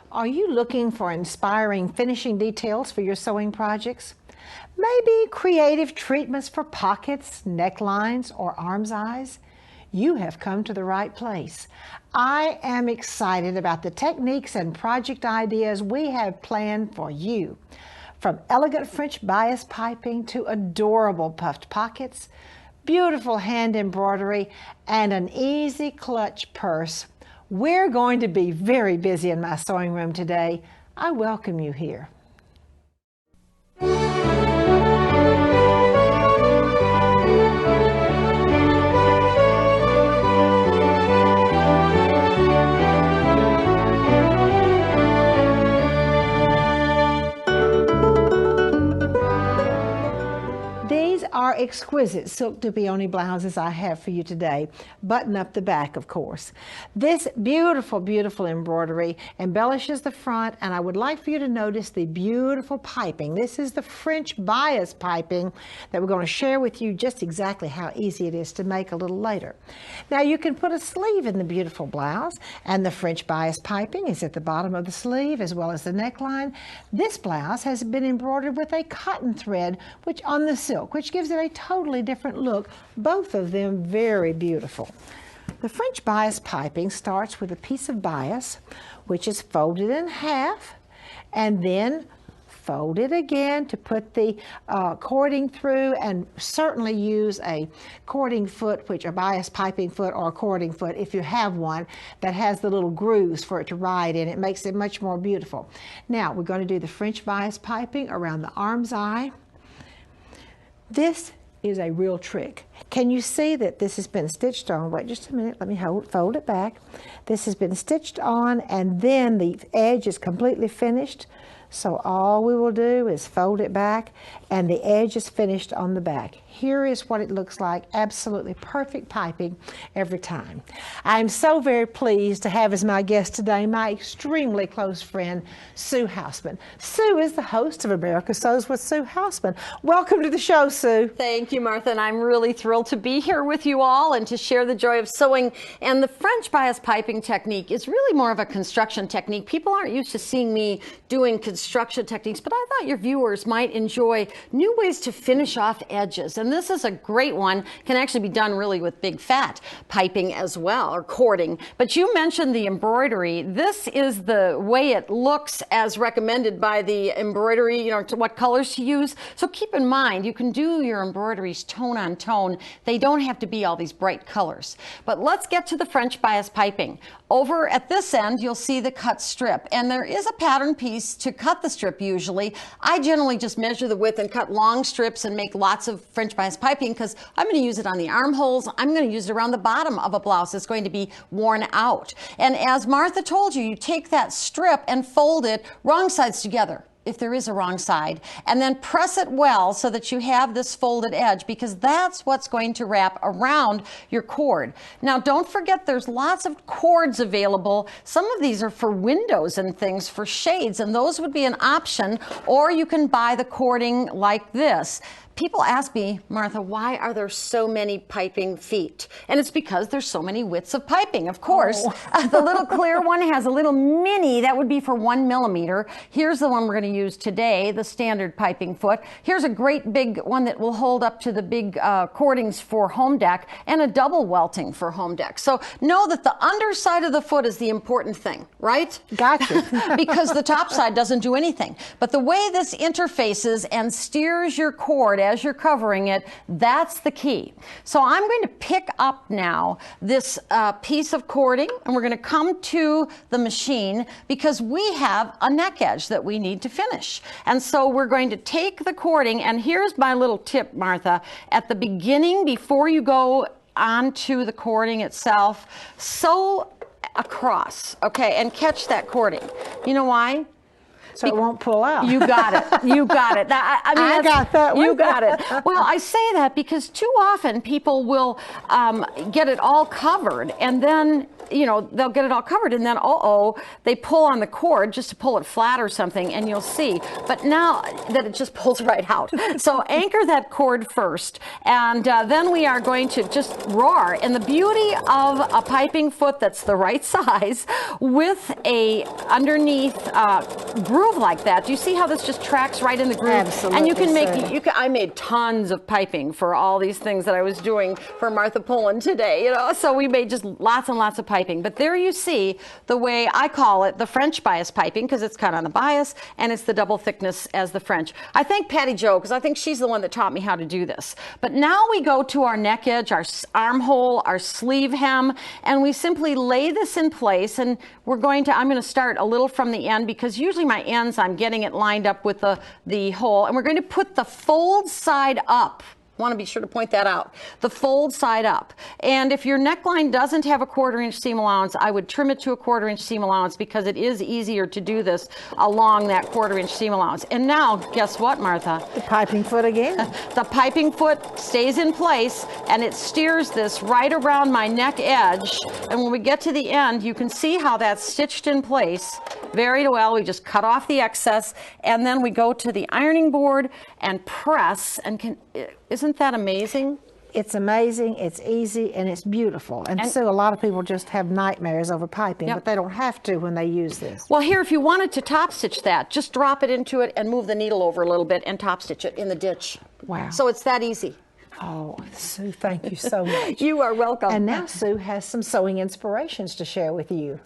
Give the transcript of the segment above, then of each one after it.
Are you looking for inspiring finishing details for your sewing projects? Maybe creative treatments for pockets, necklines, or arm's eyes? You have come to the right place. I am excited about the techniques and project ideas we have planned for you. From elegant French bias piping to adorable puffed pockets, beautiful hand embroidery, and an easy clutch purse, we're going to be very busy in my sewing room today. I welcome you here. Are exquisite silk dupioni blouses I have for you today. Button up the back, of course. This beautiful, beautiful embroidery embellishes the front, and I would like for you to notice the beautiful piping. This is the French bias piping that we're going to share with you just exactly how easy it is to make a little later. Now you can put a sleeve in the beautiful blouse, and the French bias piping is at the bottom of the sleeve as well as the neckline. This blouse has been embroidered with a cotton thread which on the silk, which gives it a totally different look, both of them very beautiful. The French bias piping starts with a piece of bias which is folded in half and then folded again to put the cording through, and certainly use a cording foot, which a bias piping foot or a cording foot if you have one that has the little grooves for it to ride in. It makes it much more beautiful. Now we're going to do the French bias piping around the arm's eye. This is a real trick. Can you see that this has been stitched on? Wait just a minute, let me fold it back. This has been stitched on, and then the edge is completely finished. So all we will do is fold it back, and the edge is finished on the back. Here is what it looks like. Absolutely perfect piping every time. I'm so very pleased to have as my guest today my extremely close friend, Sue Hausmann. Sue is the host of America Sews with Sue Hausmann. Welcome to the show, Sue. Thank you, Martha, and I'm really thrilled to be here with you all and to share the joy of sewing. And the French bias piping technique is really more of a construction technique. People aren't used to seeing me doing construction techniques, but I thought your viewers might enjoy new ways to finish off edges. And this is a great one. Can actually be done really with big fat piping as well, or cording. But you mentioned the embroidery. This is the way it looks as recommended by the embroidery, you know, to what colors to use. So keep in mind, you can do your embroideries tone on tone. They don't have to be all these bright colors. But let's get to the French bias piping. Over at this end, you'll see the cut strip, and there is a pattern piece to cut the strip usually. I generally just measure the width and cut long strips and make lots of French bias piping because I'm going to use it on the armholes. I'm going to use it around the bottom of a blouse that's going to be worn out. And as Martha told you, you take that strip and fold it wrong sides together, if there is a wrong side, and then press it well so that you have this folded edge, because that's what's going to wrap around your cord. Now don't forget there's lots of cords available. Some of these are for windows and things, for shades, and those would be an option, or you can buy the cording like this. People ask me, Martha, why are there so many piping feet? And it's because there's so many widths of piping, of course. Oh. The little clear one has a little mini, that would be for 1 millimeter. Here's the one we're going to use today, the standard piping foot. Here's a great big one that will hold up to the big cordings for home deck, and a double welting for home deck. So know that the underside of the foot is the important thing, right? Gotcha. Because the top side doesn't do anything. But the way this interfaces and steers your cord as you're covering it, that's the key. So I'm going to pick up now this piece of cording, and we're going to come to the machine because we have a neck edge that we need to finish. And so we're going to take the cording, and here's my little tip, Martha. At the beginning, before you go onto the cording itself, sew across, okay, and catch that cording. You know why? So it won't pull out. You got it. You got it. I mean, I got that one. You got it. Well, I say that because too often people will get it all covered, and then they'll get it all covered, and then they pull on the cord just to pull it flat or something, and you'll see. But now that it just pulls right out. So anchor that cord first, and then we are going to just roar. And the beauty of a piping foot that's the right size with a underneath groove like that. Do you see how this just tracks right in the groove? Absolutely. And you can make. I made tons of piping for all these things that I was doing for Martha Pullen today. So we made just lots and lots of piping. But there you see the way I call it, the French bias piping, because it's cut on the bias and it's the double thickness as the French. I thank Patty Jo because I think she's the one that taught me how to do this. But now we go to our neck edge, our armhole, our sleeve hem, and we simply lay this in place. And I'm going to start a little from the end because usually my ends I'm getting it lined up with the hole, and we're going to put the fold side up. Want to be sure to point that out. The fold side up. And if your neckline doesn't have a 1/4 inch seam allowance, I would trim it to a 1/4 inch seam allowance because it is easier to do this along that 1/4 inch seam allowance. And now, guess what, Martha? The piping foot again. The piping foot stays in place and it steers this right around my neck edge. And when we get to the end, you can see how that's stitched in place very well. We just cut off the excess and then we go to the ironing board and press. And isn't that amazing? It's amazing, it's easy, and it's beautiful. And so a lot of people just have nightmares over piping, but they don't have to when they use this. Well, here, if you wanted to top stitch that, just drop it into it and move the needle over a little bit and top stitch it in the ditch. Wow. So it's that easy. Oh, Sue, thank you so much. You are welcome. And now Sue has some sewing inspirations to share with you.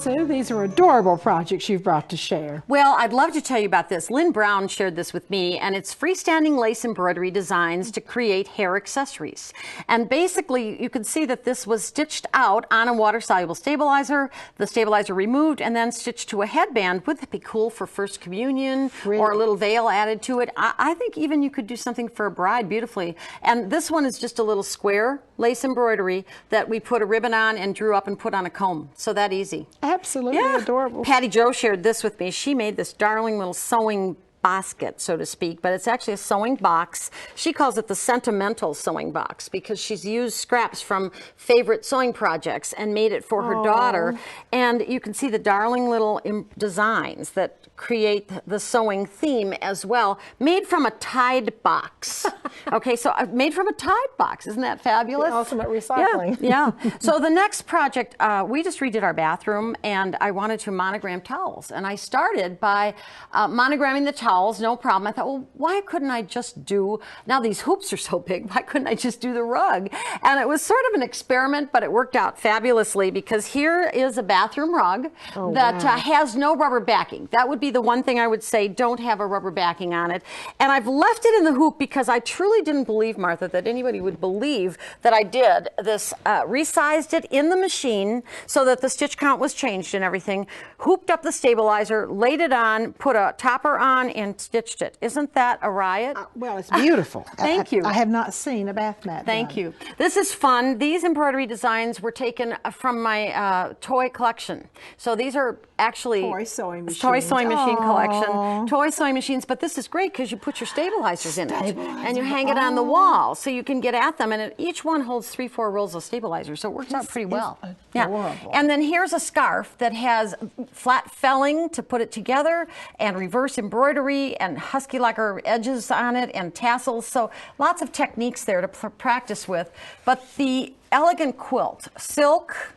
Sue, these are adorable projects you've brought to share. Well, I'd love to tell you about this. Lynn Brown shared this with me, and it's freestanding lace embroidery designs to create hair accessories. And basically, you can see that this was stitched out on a water-soluble stabilizer, the stabilizer removed, and then stitched to a headband. Wouldn't that be cool for First Communion or a little veil added to it? I think even you could do something for a bride beautifully. And this one is just a little square lace embroidery that we put a ribbon on and drew up and put on a comb. So that easy. Absolutely adorable. Patty Jo shared this with me. She made this darling little sewing basket, so to speak, but it's actually a sewing box. She calls it the sentimental sewing box because she's used scraps from favorite sewing projects and made it for her daughter. And you can see the darling little designs that create the sewing theme as well, made from a Tide box. Okay, so made from a Tide box. Isn't that fabulous? The ultimate recycling. Yeah. So the next project, we just redid our bathroom and I wanted to monogram towels. And I started by monogramming the towels, no problem. I thought, well, why couldn't I just do, now these hoops are so big, why couldn't I just do the rug? And it was sort of an experiment, but it worked out fabulously because here is a bathroom rug that has no rubber backing. That would be the one thing I would say, don't have a rubber backing on it. And I've left it in the hoop because I truly didn't believe, Martha, that anybody would believe that I did this, resized it in the machine so that the stitch count was changed and everything, hooped up the stabilizer, laid it on, put a topper on, and stitched it. Isn't that a riot? Well, it's beautiful. Thank you. I have not seen a bath mat. Thank you. This is fun. These embroidery designs were taken from my toy collection. So these are actually toy sewing machines. Toy sewing machine collection. Toy sewing machines, but this is great because you put your stabilizers in it and you hang it on the wall so you can get at them, and each one holds 3-4 rolls of stabilizers, so it works out pretty well. Adorable. And then here's a scarf that has flat felling to put it together and reverse embroidery and husky lacquer edges on it and tassels, so lots of techniques there to practice with. But the elegant quilt, silk,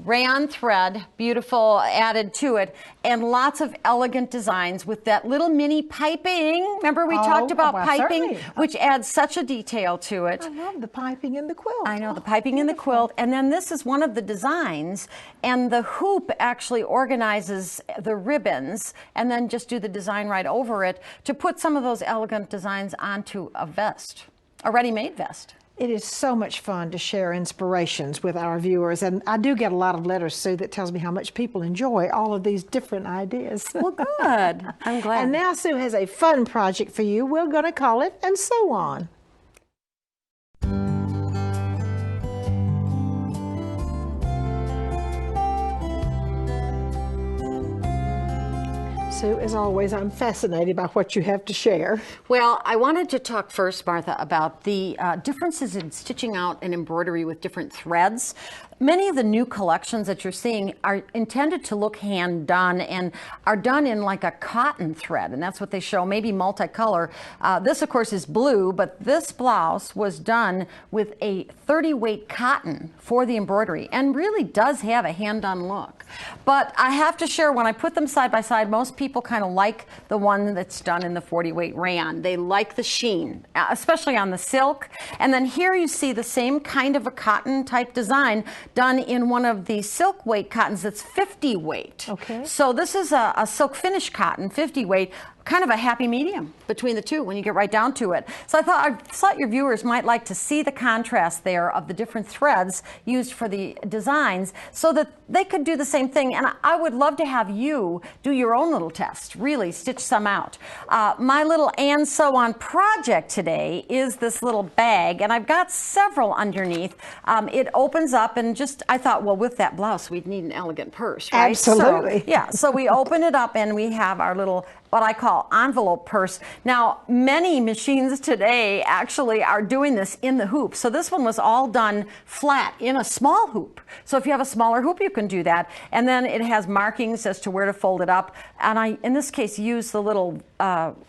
rayon thread, beautiful added to it, and lots of elegant designs with that little mini piping. Remember we talked about piping, certainly. Which adds such a detail to it. I love the piping in the quilt. I know, the piping in the quilt. And then this is one of the designs, and the hoop actually organizes the ribbons, and then just do the design right over it to put some of those elegant designs onto a vest, a ready-made vest. It is so much fun to share inspirations with our viewers, and I do get a lot of letters, Sue, that tells me how much people enjoy all of these different ideas. Well, good. I'm glad. And now Sue has a fun project for you. We're going to call it And So On. Sue, as always, I'm fascinated by what you have to share. Well, I wanted to talk first, Martha, about the differences in stitching out an embroidery with different threads. Many of the new collections that you're seeing are intended to look hand done and are done in like a cotton thread, and that's what they show, maybe multicolor. This, of course, is blue, but this blouse was done with a 30 weight cotton for the embroidery and really does have a hand done look. But I have to share, when I put them side by side, most people kind of like the one that's done in the 40 weight rayon. They like the sheen, especially on the silk. And then here you see the same kind of a cotton type design done in one of the silk weight cottons that's 50 weight. Okay. So this is a silk finish cotton, 50 weight, kind of a happy medium between the two when you get right down to it. So I thought your viewers might like to see the contrast there of the different threads used for the designs so that they could do the same thing. And I would love to have you do your own little test, really stitch some out. My little and sew on project today is this little bag, and I've got several underneath. It opens up, and just, I thought, well, with that blouse, we'd need an elegant purse, right? Absolutely. So, yeah, so we open it up and we have our little, what I call envelope purse. Now, many machines today actually are doing this in the hoop. So this one was all done flat in a small hoop. So if you have a smaller hoop, you can do that. And then it has markings as to where to fold it up. And I, in this case, use the little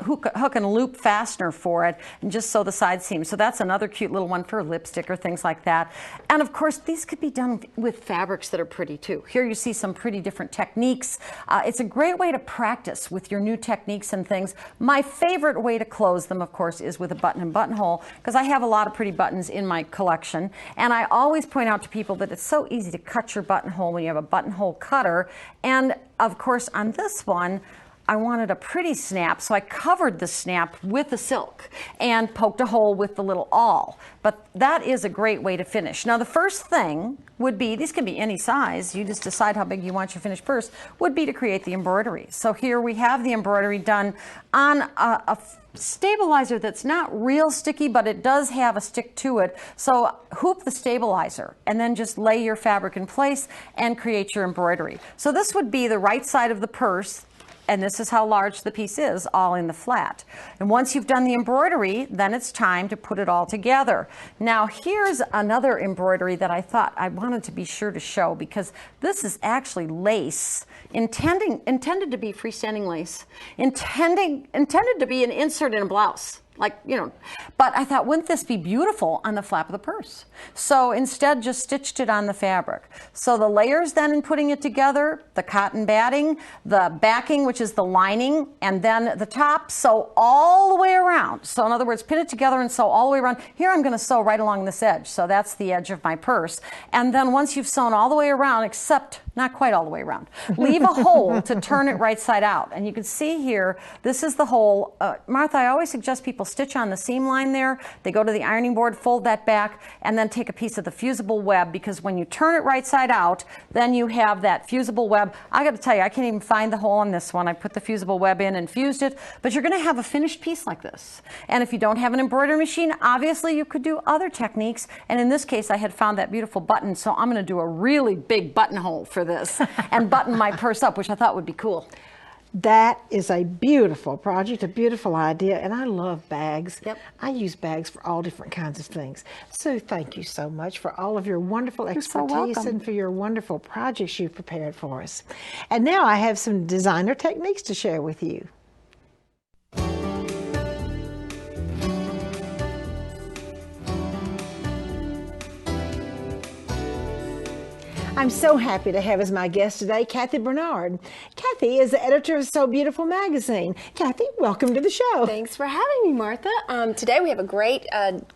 hook and loop fastener for it, and just sew the side seam. So that's another cute little one for lipstick or things like that. And of course, these could be done with fabrics that are pretty too. Here you see some pretty different techniques. It's a great way to practice with your new techniques and things. My favorite way to close them, of course, is with a button and buttonhole, because I have a lot of pretty buttons in my collection. And I always point out to people that it's so easy to cut your buttonhole when you have a buttonhole cutter. And of course, on this one, I wanted a pretty snap, so I covered the snap with the silk and poked a hole with the little awl. But that is a great way to finish. Now, the first thing would be, these can be any size, you just decide how big you want your finish first, would be to create the embroidery. So here we have the embroidery done on a stabilizer that's not real sticky, but it does have a stick to it. So hoop the stabilizer and then just lay your fabric in place and create your embroidery. So this would be the right side of the purse, and this is how large the piece is, all in the flat. And once you've done the embroidery, then it's time to put it all together. Now here's another embroidery that I thought I wanted to be sure to show, because this is actually lace, intended to be freestanding lace, intended to be an insert in a blouse. Like, you know, but I thought, wouldn't this be beautiful on the flap of the purse? So instead, just stitched it on the fabric. So the layers then in putting it together, the cotton batting, the backing, which is the lining, and then the top, sew all the way around. So in other words, pin it together and sew all the way around. Here I'm going to sew right along this edge. So that's the edge of my purse. And then once you've sewn all the way around, except not quite all the way around, leave a hole to turn it right side out. And you can see here, this is the hole. Martha, I always suggest people stitch on the seam line there. They go to the ironing board, fold that back, and then take a piece of the fusible web, because when you turn it right side out, then you have that fusible web. I got to tell you, I can't even find the hole on this one. I put the fusible web in and fused it, but you're going to have a finished piece like this. And if you don't have an embroidery machine, obviously you could do other techniques. And in this case, I had found that beautiful button, so I'm going to do a really big buttonhole for this and button my purse up, which I thought would be cool. That is a beautiful project, a beautiful idea, and I love bags. Yep. I use bags for all different kinds of things. So thank you so much for all of your wonderful expertise and for your wonderful projects you've prepared for us. And now I have some designer techniques to share with you. I'm so happy to have as my guest today, Kathy Barnard. Kathy is the editor of So Beautiful magazine. Kathy, welcome to the show. Thanks for having me, Martha. Today we have a great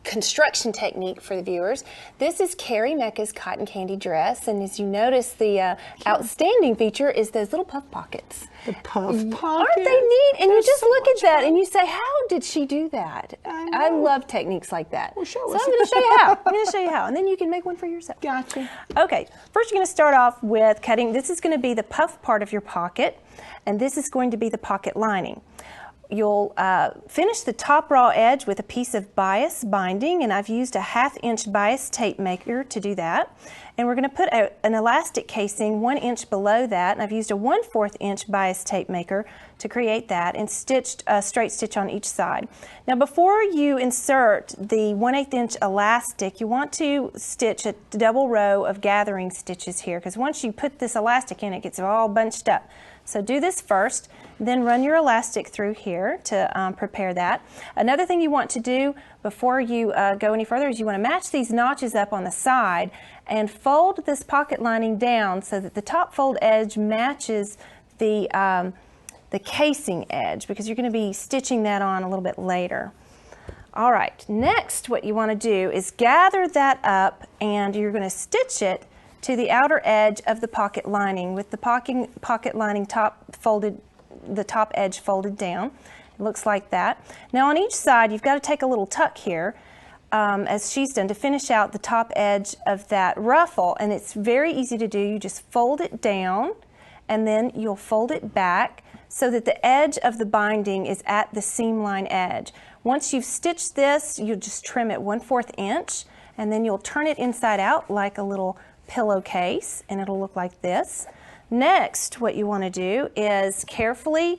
construction technique for the viewers. This is Carrie Mecca's cotton candy dress, and as you notice, the outstanding feature is those little puff pockets. The puff pockets. Aren't they neat? And you just look at that and you say, how did she do that? I love techniques like that. Well, show so us. I'm going to show you how. I'm going to show you how, and then you can make one for yourself. Gotcha. Okay, first you're going to start off with cutting. This is going to be the puff part of your pocket, and this is going to be the pocket lining. You'll finish the top raw edge with a piece of bias binding, and I've used a 1/2 inch bias tape maker to do that. And we're going to put an elastic casing 1 inch below that, and I've used a 1/4 inch bias tape maker to create that, and stitched a straight stitch on each side. Now before you insert the 1/8 inch elastic, you want to stitch a double row of gathering stitches here, because once you put this elastic in, it gets all bunched up. So do this first, then run your elastic through here to prepare that. Another thing you want to do before you go any further is you want to match these notches up on the side and fold this pocket lining down so that the top fold edge matches the casing edge, because you're going to be stitching that on a little bit later. All right, next what you want to do is gather that up, and you're going to stitch it to the outer edge of the pocket lining with the pocket lining the top edge folded down. It looks like that. Now on each side you've got to take a little tuck here, as she's done, to finish out the top edge of that ruffle, and it's very easy to do. You just fold it down and then you'll fold it back so that the edge of the binding is at the seam line edge. Once you've stitched this, you'll just trim it 1/4 inch, and then you'll turn it inside out like a little pillowcase, and it'll look like this. Next, what you want to do is carefully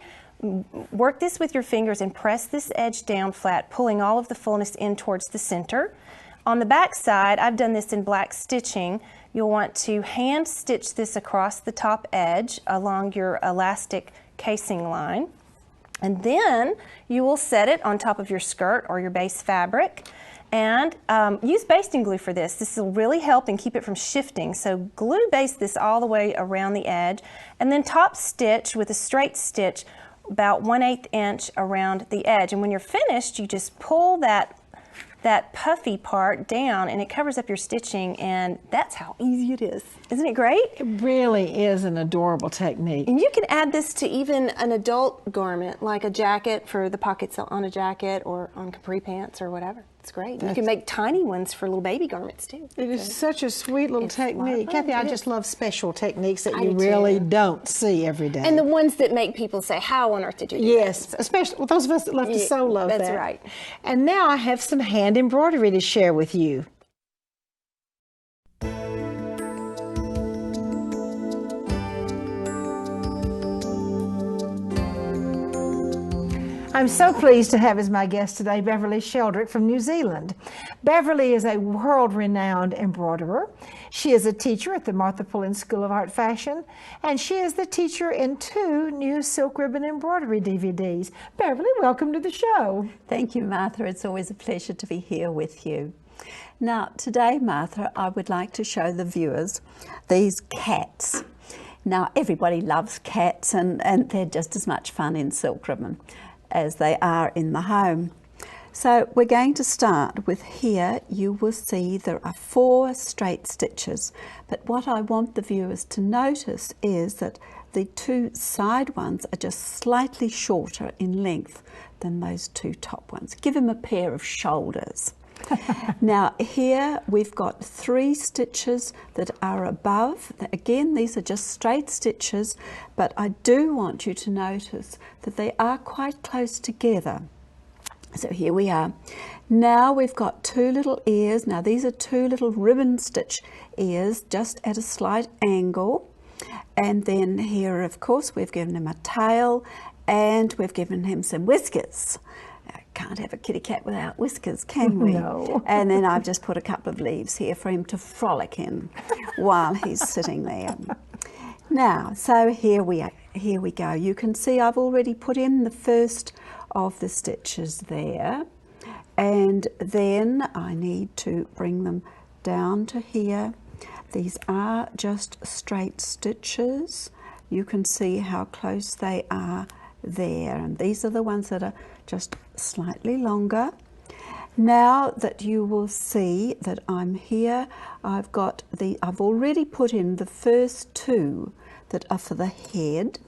work this with your fingers and press this edge down flat, pulling all of the fullness in towards the center. On the back side, I've done this in black stitching. You'll want to hand stitch this across the top edge along your elastic casing line, and then you will set it on top of your skirt or your base fabric. And use basting glue for this. This will really help and keep it from shifting. So glue baste this all the way around the edge, and then top stitch with a straight stitch about 1/8 inch around the edge. And when you're finished, you just pull that puffy part down, and it covers up your stitching, and that's how easy it is. Isn't it great? It really is an adorable technique. And you can add this to even an adult garment, like a jacket for the pockets on a jacket or on capri pants or whatever. It's great. You can make tiny ones for little baby garments too. It is such a sweet little technique. Kathy, I just love special techniques that I you do really too. don't see every day. And the ones that make people say, how on earth did you do Yes, that? especially well, those of us that love to sew love that. That's right. And now I have some hand embroidery to share with you. I'm so pleased to have as my guest today Beverley Sheldrick from New Zealand. Beverley is a world-renowned embroiderer. She is a teacher at the Martha Pullen School of Art Fashion, and she is the teacher in 2 new silk ribbon embroidery DVDs. Beverley, welcome to the show. Thank you, Martha. It's always a pleasure to be here with you. Now, today, Martha, I would like to show the viewers these cats. Now, everybody loves cats, and they're just as much fun in silk ribbon as they are in the home. So we're going to start with here. You will see there are 4 straight stitches, but what I want the viewers to notice is that the 2 side ones are just slightly shorter in length than those 2 top ones. Give them a pair of shoulders. Now here we've got 3 stitches that are above. Again, these are just straight stitches, but I do want you to notice that they are quite close together. So here we are. Now we've got 2 little ears. Now these are 2 little ribbon stitch ears just at a slight angle. And then here, of course, we've given him a tail and we've given him some whiskers. Can't have a kitty cat without whiskers, can we? No. And then I've just put a couple of leaves here for him to frolic in while he's sitting there. Now, so here we go. You can see I've already put in the first of the stitches there, and then I need to bring them down to here. These are just straight stitches. You can see how close they are there, and these are the ones that are just slightly longer. Now that you will see that I'm here, I've already put in the first 2 that are for the head,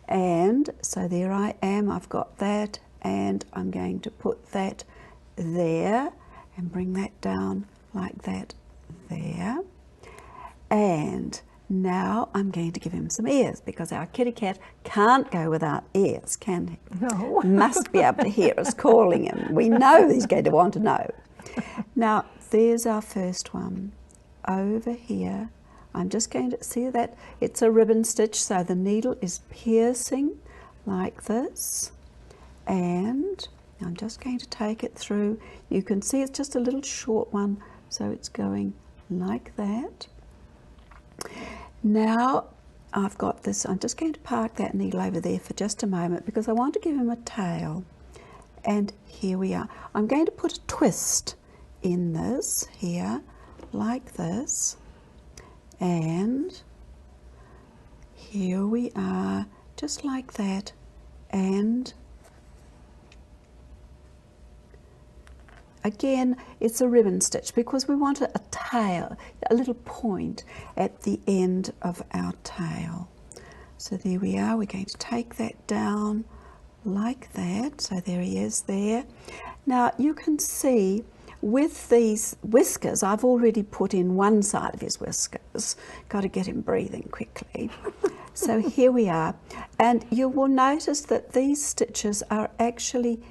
and so there I am. I've got that, and I'm going to put that there and bring that down like that there. And now I'm going to give him some ears, because our kitty cat can't go without ears, can he? No. Must be able to hear us calling him. We know he's going to want to know. Now, there's our first one over here. I'm just going to see that it's a ribbon stitch, so the needle is piercing like this, and I'm just going to take it through. You can see it's just a little short one, so it's going like that. Now I've got this, I'm just going to park that needle over there for just a moment because I want to give him a tail. And here we are. I'm going to put a twist in this here, like this. And here we are, just like that. And again, it's a ribbon stitch because we want a tail, a little point at the end of our tail. So there we are. We're going to take that down like that. So there he is there. Now you can see with these whiskers, I've already put in one side of his whiskers. Got to get him breathing quickly. So here we are. And you will notice that these stitches are actually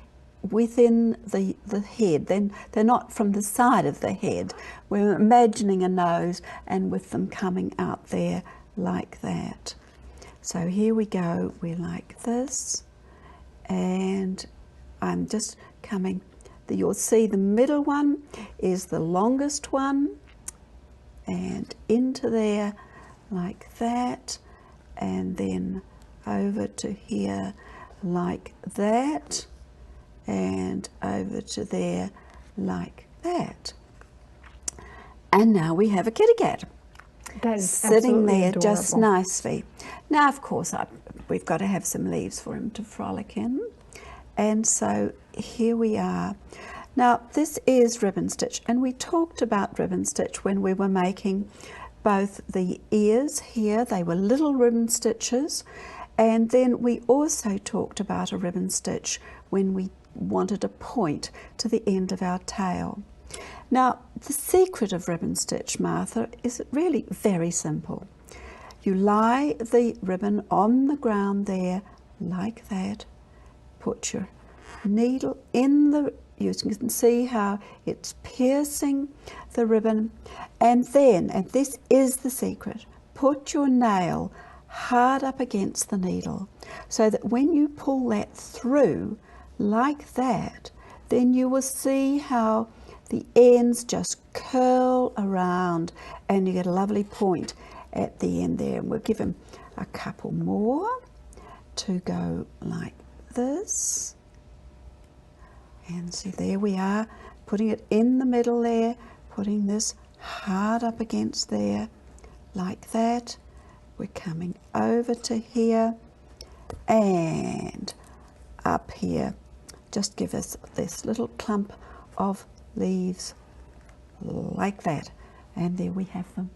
within the head. Then they're not from the side of the head. We're imagining a nose and with them coming out there like that. So here we go. We're like this. And I'm just coming. You'll see the middle one is the longest one, and into there like that, and then over to here like that, and over to there like that. And now we have a kitty cat sitting there adorable. Just nicely. Now of course we've got to have some leaves for him to frolic in. And so here we are. Now this is ribbon stitch, and we talked about ribbon stitch when we were making both the ears here. They were little ribbon stitches, and then we also talked about a ribbon stitch when we wanted a point to the end of our tail. Now the secret of ribbon stitch, Martha, is really very simple. You lie the ribbon on the ground there like that. Put your needle in the, you can see how it's piercing the ribbon, and then, and this is the secret, put your nail hard up against the needle so that when you pull that through like that, then you will see how the ends just curl around and you get a lovely point at the end there. And we'll give him a couple more to go like this, and see there we are, putting it in the middle there, putting this hard up against there like that. We're coming over to here and up here. Just give us this little clump of leaves like that, and there we have them.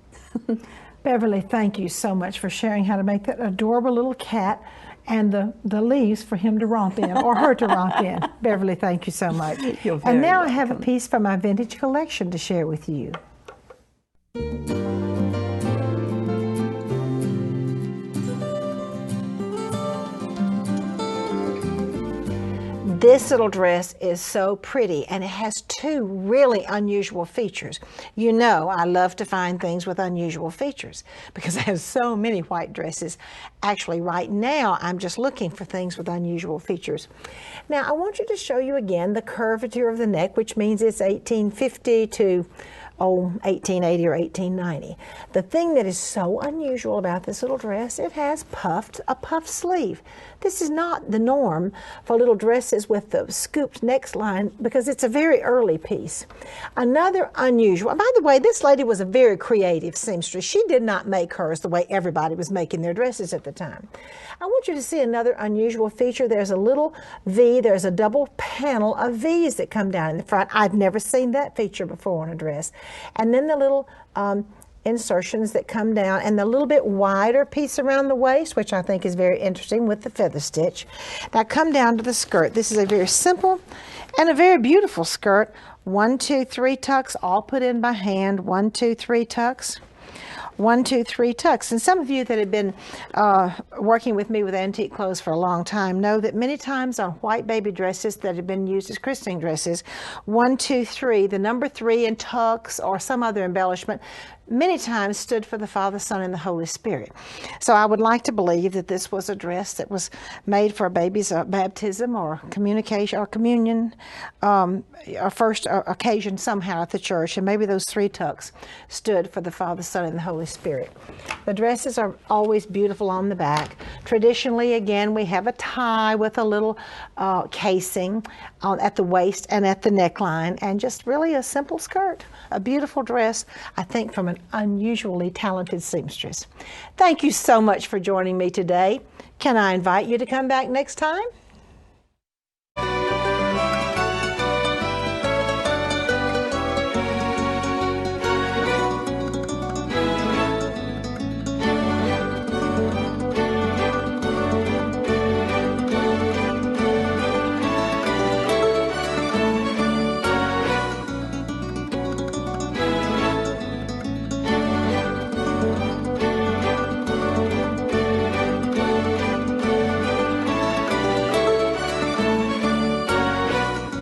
Beverly, thank you so much for sharing how to make that adorable little cat and the leaves for him to romp in, or her to romp in. Beverly, thank you so much. You're very and now welcome. I have a piece from my vintage collection to share with you. This little dress is so pretty, and it has two really unusual features. You know I love to find things with unusual features because I have so many white dresses. Actually, right now, I'm just looking for things with unusual features. Now, I want you to show you again the curvature of the neck, which means it's 1850 to 1880 or 1890. The thing that is so unusual about this little dress, it has a puffed sleeve. This is not the norm for little dresses with the scooped neckline because it's a very early piece. Another unusual, by the way, this lady was a very creative seamstress. She did not make hers the way everybody was making their dresses at the time. I want you to see another unusual feature. There's a little V, there's a double panel of V's that come down in the front. I've never seen that feature before on a dress. And then the little insertions that come down, and the little bit wider piece around the waist, which I think is very interesting with the feather stitch. Now come down to the skirt. This is a very simple and a very beautiful skirt. 1, 2, 3 tucks, all put in by hand. 1, 2, 3 tucks. 1, 2, 3 tucks. And some of you that have been working with me with antique clothes for a long time know that many times on white baby dresses that have been used as christening dresses, 1, 2, 3, the number 3 in tucks or some other embellishment, many times stood for the Father, Son, and the Holy Spirit. So I would like to believe that this was a dress that was made for a baby's baptism or communication or communion, or first occasion somehow at the church, and maybe those 3 tucks stood for the Father, Son, and the Holy Spirit. The dresses are always beautiful on the back. Traditionally, again, we have a tie with a little casing at the waist and at the neckline, and just really a simple skirt. A beautiful dress, I think, from an unusually talented seamstress. Thank you so much for joining me today. Can I invite you to come back next time?